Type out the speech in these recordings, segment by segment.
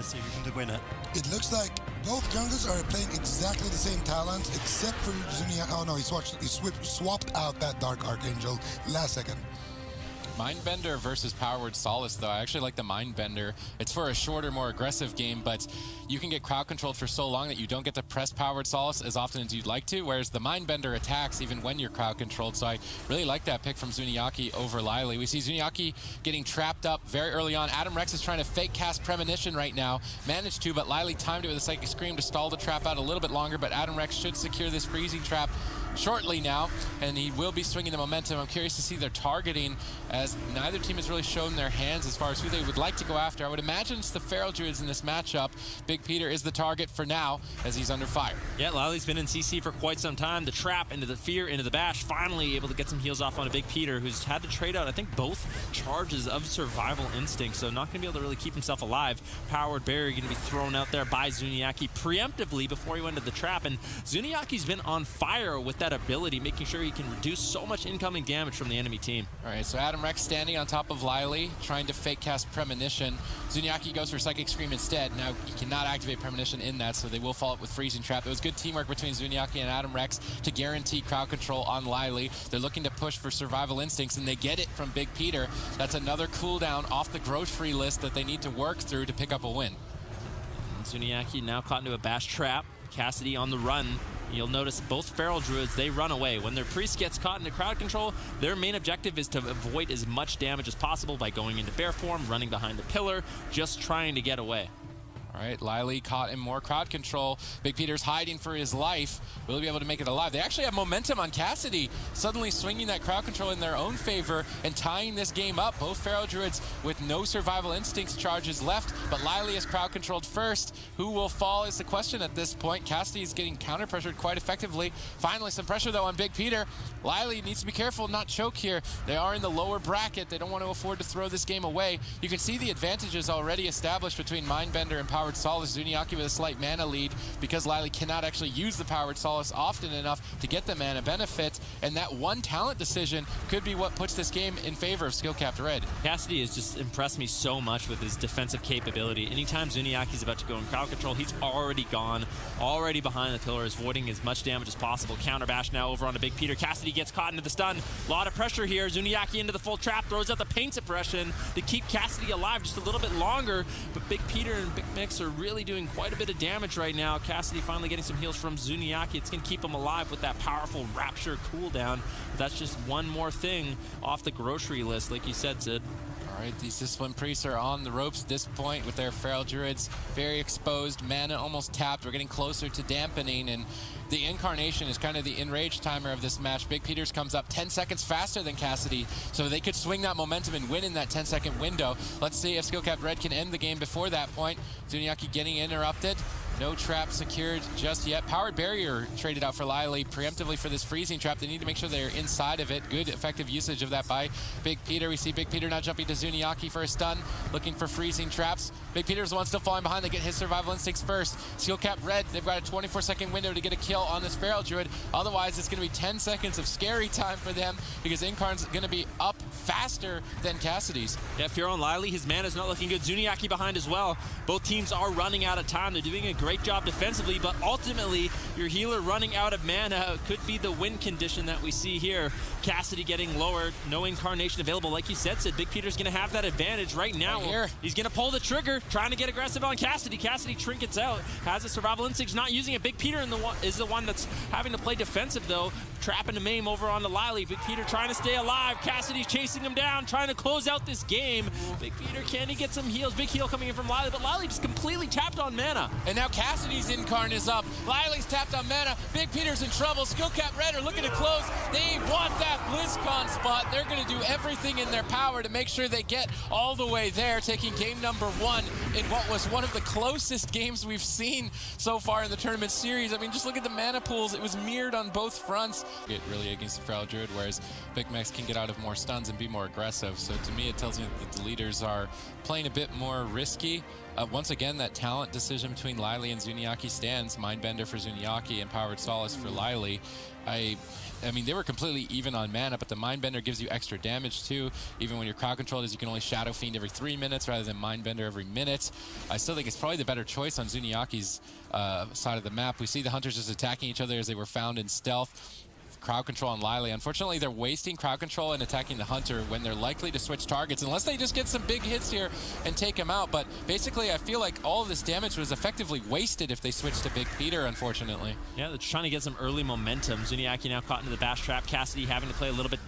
Let's see who can win it. It looks like both junglers are playing exactly the same talents, except for Zunia. Oh no, he swapped out that Dark Archangel last second. Mindbender versus Powered Solace, though. I actually like the Mindbender. It's for a shorter, more aggressive game, but you can get crowd controlled for so long that you don't get to press Powered Solace as often as you'd like to, whereas the Mindbender attacks even when you're crowd controlled. So I really like that pick from Zuniaki over Lily. We see Zuniaki getting trapped up very early on. Adam Rex is trying to fake cast Premonition right now. Managed to, but Lily timed it with a Psychic Scream to stall the trap out a little bit longer, but Adam Rex should secure this freezing trap shortly now, and he will be swinging the momentum. I'm curious to see their targeting, as neither team has really shown their hands as far as who they would like to go after. I would imagine it's the Feral Druids in this matchup. Big Peter is the target for now, as he's under fire. Yeah, Lily's been in CC for quite some time. The trap into the fear, into the bash, finally able to get some heals off on a Big Peter, who's had to trade out, I think, both charges of Survival Instinct, so not going to be able to really keep himself alive. Powered Barrier going to be thrown out there by Zuniaki preemptively before he went into the trap, and Zuniaki's been on fire with that ability, making sure he can reduce so much incoming damage from the enemy team. All right, so Adam Rex standing on top of Lily, trying to fake cast Premonition. Zuniaki goes for Psychic Scream instead. Now, he cannot activate Premonition in that, so they will follow up with Freezing Trap. It was good teamwork between Zuniaki and Adam Rex to guarantee crowd control on Lily. They're looking to push for Survival Instincts, and they get it from Big Peter. That's another cooldown off the grocery list that they need to work through to pick up a win. And Zuniaki now caught into a bash trap. Cassidy on the run. You'll notice both Feral Druids, they run away. When their priest gets caught into crowd control, their main objective is to avoid as much damage as possible by going into bear form, running behind the pillar, just trying to get away. All right, Lily caught in more crowd control. Big Peter's hiding for his life. Will he be able to make it alive? They actually have momentum on Cassidy, suddenly swinging that crowd control in their own favor and tying this game up. Both Feral Druids with no Survival Instincts charges left, but Lily is crowd controlled first. Who will fall is the question at this point. Cassidy is getting counter pressured quite effectively. Finally, some pressure though on Big Peter. Lily needs to be careful not choke here. They are in the lower bracket. They don't want to afford to throw this game away. You can see the advantages already established between Mindbender and Powered Solace. Zuniaki with a slight mana lead because Lily cannot actually use the Powered Solace often enough to get the mana benefit, and that one talent decision could be what puts this game in favor of skill-capped Red. Cassidy has just impressed me so much with his defensive capability. Anytime Zuniaki's about to go in crowd control, he's already gone, already behind the pillars, avoiding as much damage as possible. Counter bash now over on to Big Peter. Cassidy gets caught into the stun. A lot of pressure here. Zuniaki into the full trap, throws out the pain suppression to keep Cassidy alive just a little bit longer, but Big Peter and Big Mix are really doing quite a bit of damage right now. Cassidy finally getting some heals from Zuniaki. It's going to keep him alive with that powerful Rapture cooldown. But that's just one more thing off the grocery list, like you said, Sid. All right, these Discipline Priests are on the ropes at this point with their Feral Druids. Very exposed, mana almost tapped. We're getting closer to dampening, and the Incarnation is kind of the enraged timer of this match. Big Peters comes up 10 seconds faster than Cassidy, so they could swing that momentum and win in that 10-second window. Let's see if Skill-Capped Red can end the game before that point. Zuniaki getting interrupted. No trap secured just yet. Powered Barrier traded out for Lily preemptively for this freezing trap. They need to make sure they're inside of it. Good effective usage of that by Big Peter. We see Big Peter now jumping to Zuniaki for a stun, looking for freezing traps. Big Peter's the one still falling behind. They get his Survival Instincts first. Skill-Capped Red, they've got a 24-second window to get a kill on this Feral Druid. Otherwise, it's going to be 10 seconds of scary time for them because Incarn's going to be up faster than Cassidy's. Yeah, Fear on Lily, his mana's not looking good. Zuniaki behind as well. Both teams are running out of time. They're doing a great job defensively, but ultimately, your healer running out of mana could be the win condition that we see here. Cassidy getting lower, no Incarnation available. Like you said, Sid, Big Peter's going to have that advantage right now. Right here. He's going to pull the trigger, trying to get aggressive on Cassidy. Cassidy trinkets out, has a Survival Instinct, not using it. Big Peter is the one that's having to play defensive, though. Trapping the maim over on the Lily. Big Peter trying to stay alive. Cassidy's chasing him down, trying to close out this game. Big Peter, can he get some heals? Big heal coming in from Lily, but Lily just completely tapped on mana. And now Cassidy's Incarn is up. Lily's tapped on mana. Big Peter's in trouble. Skill-Capped Red are looking to close. They want that BlizzCon spot. They're going to do everything in their power to make sure they get all the way there, taking game number 1 in what was one of the closest games we've seen so far in the tournament series. I mean, just look at the mana pools. It was mirrored on both fronts. Get really against the Feral Druid, whereas Big Max can get out of more stuns and be more aggressive. So to me, it tells me that the leaders are playing a bit more risky. Once again, that talent decision between Lily and Zuniaki stands. Mindbender for Zuniaki and Powered Solace for Lily. I mean, they were completely even on mana, but the Mindbender gives you extra damage too. Even when you're crowd controlled, as you can only Shadow Fiend every 3 minutes rather than Mindbender every minute. I still think it's probably the better choice on Zuniaki's side of the map. We see the Hunters just attacking each other as they were found in stealth. Crowd control on Lily. Unfortunately, they're wasting crowd control and attacking the Hunter when they're likely to switch targets, unless they just get some big hits here and take him out. But basically, I feel like all of this damage was effectively wasted if they switched to Big Peter, unfortunately. Yeah, they're trying to get some early momentum. Zuniaki now caught into the bash trap. Cassidy having to play a little bit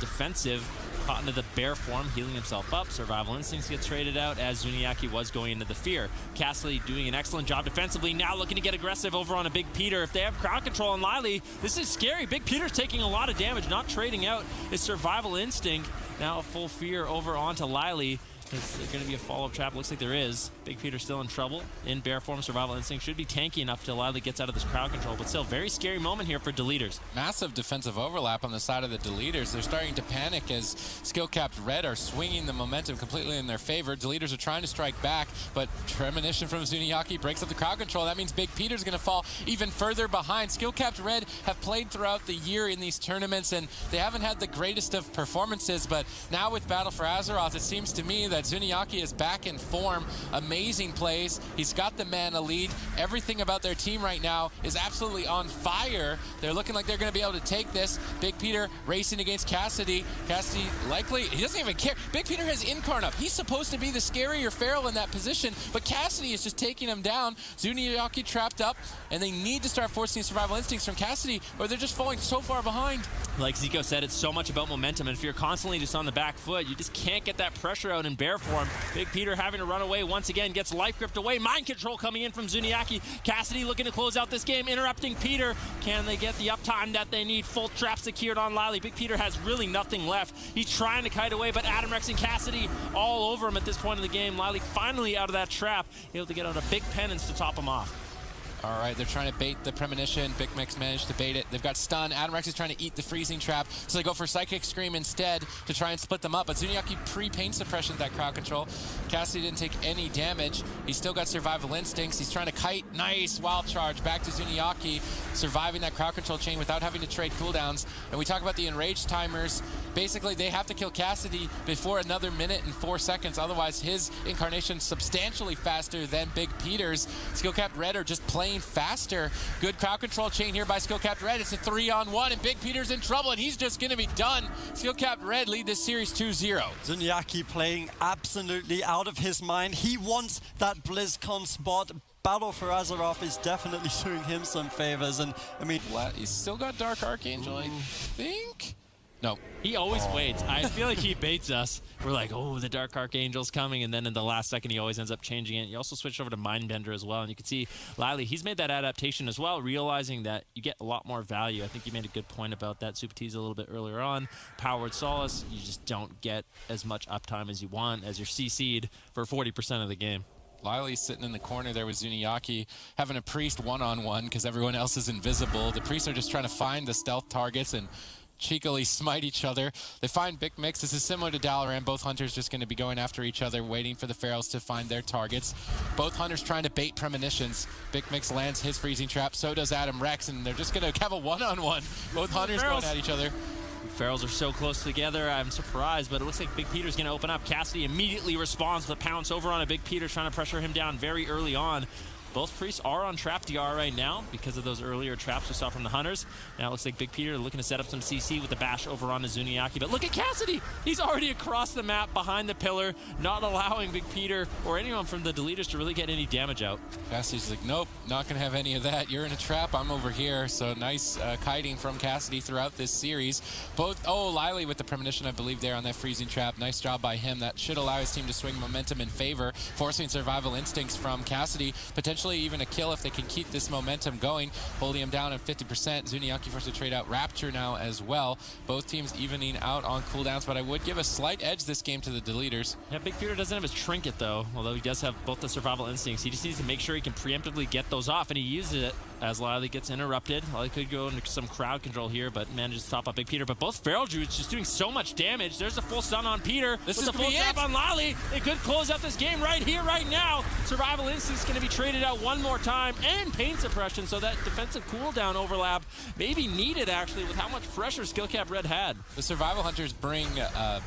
defensive, caught into the bear form, healing himself up. Survival Instincts gets traded out as Zuniaki was going into the fear. Cassidy doing an excellent job defensively, now looking to get aggressive over on a Big Peter. If they have crowd control on Lily, this is scary. Big Peter's taking a lot of damage, not trading out his Survival Instinct. Now a full fear over onto Lily. Is there going to be a follow-up trap? Looks like there is. Big Peter still in trouble. In bear form, Survival Instinct should be tanky enough till Lily gets out of this crowd control, but still, very scary moment here for Deleters. Massive defensive overlap on the side of the Deleters. They're starting to panic as skill-capped Red are swinging the momentum completely in their favor. Deleters are trying to strike back, but Premonition from Zuniaki breaks up the crowd control. That means Big Peter's going to fall even further behind. Skill-capped Red have played throughout the year in these tournaments, and they haven't had the greatest of performances, but now with Battle for Azeroth, it seems to me that Zuniaki is back in form. Amazing plays. He's got the mana lead. Everything about their team right now is absolutely on fire. They're looking like they're going to be able to take this. Big Peter racing against Cassidy. Cassidy likely, he doesn't even care. Big Peter has Incarn up. He's supposed to be the scarier Feral in that position, but Cassidy is just taking him down. Zuniaki trapped up, and they need to start forcing Survival Instincts from Cassidy, or they're just falling so far behind. Like Zico said, it's so much about momentum, and if you're constantly just on the back foot, you just can't get that pressure out in bear form. Big Peter having to run away once again, gets life gripped away. Mind control coming in from Zuniaki. Cassidy looking to close out this game, interrupting Peter. Can they get the uptime that they need? Full trap secured on Lily. Big Peter has really nothing left. He's trying to kite away, but Adam Rex and Cassidy all over him at this point in the game. Lily finally out of that trap, able to get out a big penance to top him off. All right, they're trying to bait the Premonition. Big Mix managed to bait it. They've got stun. Adam Rex is trying to eat the freezing trap, so they go for Psychic Scream instead to try and split them up. But Zuniaki pre-pain suppression that crowd control. Cassidy didn't take any damage. He's still got Survival Instincts. He's trying to kite. Nice wild charge back to Zuniaki, surviving that crowd control chain without having to trade cooldowns. And we talk about the enraged timers. Basically, they have to kill Cassidy before another minute and 4 seconds. Otherwise, his incarnation substantially faster than Big Peter's. Skill-capped Red are just playing faster. Good crowd control chain here by Skill-capped Red. It's a 3-on-1, and Big Peter's in trouble, and he's just going to be done. Skill-capped Red lead this series 2-0. Zuniaki playing absolutely out of his mind. He wants that BlizzCon spot. Battle for Azeroth is definitely doing him some favors, and I mean... He's still got Dark Archangel, I think? No. He always waits. I feel like he baits us. We're like, oh, the Dark Archangel's coming, and then in the last second, he always ends up changing it. You also switched over to Mindbender as well, and you can see Lily, he's made that adaptation as well, realizing that you get a lot more value. I think you made a good point about that, Supatiz, a little bit earlier on. Powered Solace, you just don't get as much uptime as you want as you're CC'd for 40% of the game. Lily's sitting in the corner there with Zuniaki, having a Priest one-on-one because everyone else is invisible. The Priests are just trying to find the stealth targets and cheekily smite each other. They find Big Mix. This is similar to Dalaran. Both Hunters just going to be going after each other, waiting for the Ferals to find their targets. Both Hunters trying to bait Premonitions. Big Mix lands his freezing trap. So does Adam Rex, and they're just going to have a one-on-one. Both Hunters going at each other. Ferals are so close together, I'm surprised, but it looks like Big Peter's going to open up. Cassidy immediately responds to the pounce over on a Big Peter, trying to pressure him down very early on. Both Priests are on trap DR right now because of those earlier traps we saw from the Hunters. Now it looks like Big Peter looking to set up some CC with the bash over on Zuniaki. But look at Cassidy! He's already across the map behind the pillar, not allowing Big Peter or anyone from the Deleters to really get any damage out. Cassidy's like, nope, not going to have any of that. You're in a trap. I'm over here. So nice kiting from Cassidy throughout this series. Both, Lily with the Premonition, I believe, there on that freezing trap. Nice job by him. That should allow his team to swing momentum in favor, forcing Survival Instincts from Cassidy. Potentially even a kill if they can keep this momentum going, holding him down at 50%. Zuniaki forced to trade out Rapture now as well. Both teams evening out on cooldowns, but I would give a slight edge this game to the Deleters. Yeah, Big Peter doesn't have his trinket though, although he does have both the Survival Instincts. He just needs to make sure he can preemptively get those off, and he uses it as Lily gets interrupted. Lily could go into some crowd control here, but manages to top up Big Peter. But both Feral Druids just doing so much damage. There's a full stun on Peter. This with is a full trap on Lily. They could close out this game right here, right now. Survival Instinct's going to be traded out one more time, and Pain Suppression, so that defensive cooldown overlap may be needed, actually, with how much pressure Skill Cap Red had. The Survival Hunters bring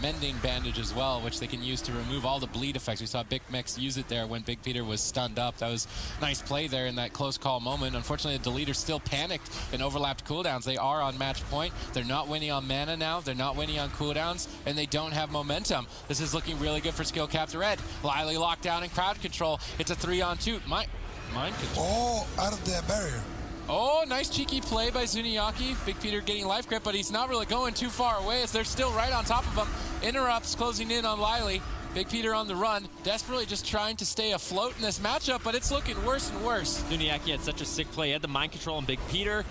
Mending Bandage as well, which they can use to remove all the bleed effects. We saw Big Mix use it there when Big Peter was stunned up. That was nice play there in that close call moment. Unfortunately, the Deleters still panicked and overlapped cooldowns. They are on match point. They're not winning on mana now. They're not winning on cooldowns, and they don't have momentum. This is looking really good for Skill Cap Red. Lily locked down in crowd control. It's a 3-on-2. Mind control. Oh, out of the barrier. Oh, nice cheeky play by Zuniaki. Big Peter getting life grip, but he's not really going too far away as they're still right on top of him. Interrupts closing in on Lily. Big Peter on the run, desperately just trying to stay afloat in this matchup, but it's looking worse and worse. Zuniaki had such a sick play. He had the mind control on Big Peter.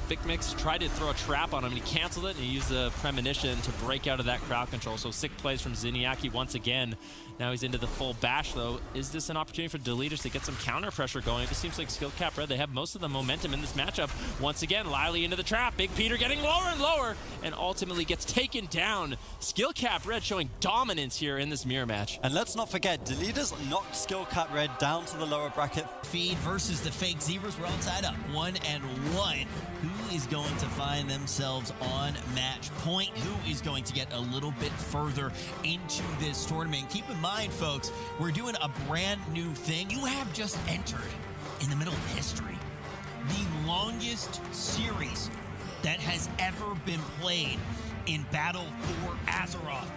Big Mix tried to throw a trap on him, and he canceled it, and he used the premonition to break out of that crowd control. So sick plays from Zuniaki once again. Now he's into the full bash, though. Is this an opportunity for Deleters to get some counter pressure going? It seems like Skill Cap Red, they have most of the momentum in this matchup. Once again, Lily into the trap. Big Peter getting lower and lower, and ultimately gets taken down. Skill Cap Red showing dominance here in this mirror match. And let's not forget, Deleters knocked Skill Cap Red down to the lower bracket. Feed versus the fake Zebras. We're all tied up 1-1. Who is going to find themselves on match point? Who is going to get a little bit further into this tournament? Keep in mind, folks, we're doing a brand new thing. You have just entered in the middle of history. The longest series that has ever been played in Battle for Azeroth.